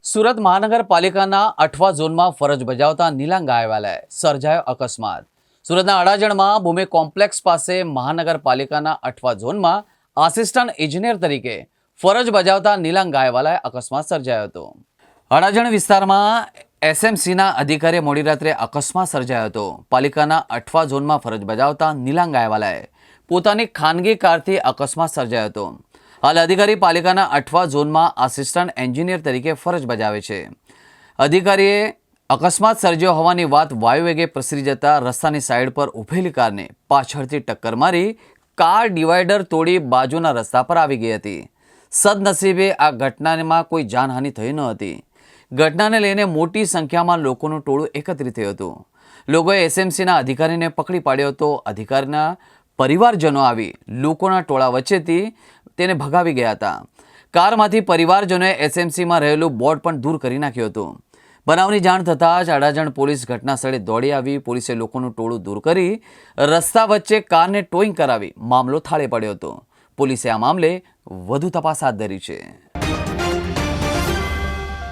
સુરત મહાનગરપાલિકાના 8વા ઝોનમાં ફરજ બજાવતા નીલાંગ ગાયવાલાએ સર્જાયો અકસ્માત। સુરતના અડાજણમાં ભૂમિ કોમ્પ્લેક્સ પાસે મહાનગરપાલિકાના 8વા ઝોનમાં આસિસ્ટન્ટ એન્જિનિયર તરીકે ફરજ બજાવતા નીલાંગ ગાયવાલાએ અકસ્માત સર્જાયો હતો। અડાજણ વિસ્તારમાં એસએમસીના અધિકારીએ મોડી રાત્રે અકસ્માત સર્જાયો હતો। પાલિકાના 8વા ઝોનમાં ફરજ બજાવતા નીલાંગ ગાયવાલાએ પોતાની ખાનગી કારથી અકસ્માત સર્જાયો હતો। હાલ અધિકારી પાલિકાના 8વા ઝોનમાં આસિસ્ટન્ટ એન્જિનિયર તરીકે ફરજ બજાવે છે। અધિકારીએ અકસ્માત સર્જ્યો હોવાની વાત વાયુવેગે પ્રસરી જતા રસ્તાની સાઈડ પર ઊભેલી કારને પાછળથી ટક્કર મારી કાર ડિવાઈડર તોડી બાજુના રસ્તા પર આવી ગઈ હતી। સદનસીબે આ ઘટનામાં કોઈ જાનહાનિ થઈ ન હતી। ઘટનાને લઈને મોટી સંખ્યામાં લોકોનું ટોળું એકત્રિત થયું હતું। લોકોએ એસએમસીના અધિકારીને પકડી પાડ્યો હતો। અધિકારીના પરિવારજનો આવી લોકોના ટોળા વચ્ચેથી તેને ભગાવી ગયા હતા। કારમાંથી પરિવારજનોએ એસએમસીમાં રહેલું બોર્ડ પણ દૂર કરી નાખ્યું હતું। બનાવની જાણ થતાં જ અડાજણ પોલીસ ઘટના સ્થળે દોડી આવી। પોલીસે લોકોનું ટોળું દૂર કરી રસ્તા વચ્ચે કારને ટોઈંગ કરાવી મામલો થાળે પડ્યો હતો। પોલીસે આ મામલે વધુ તપાસ હાથ ધરી છે।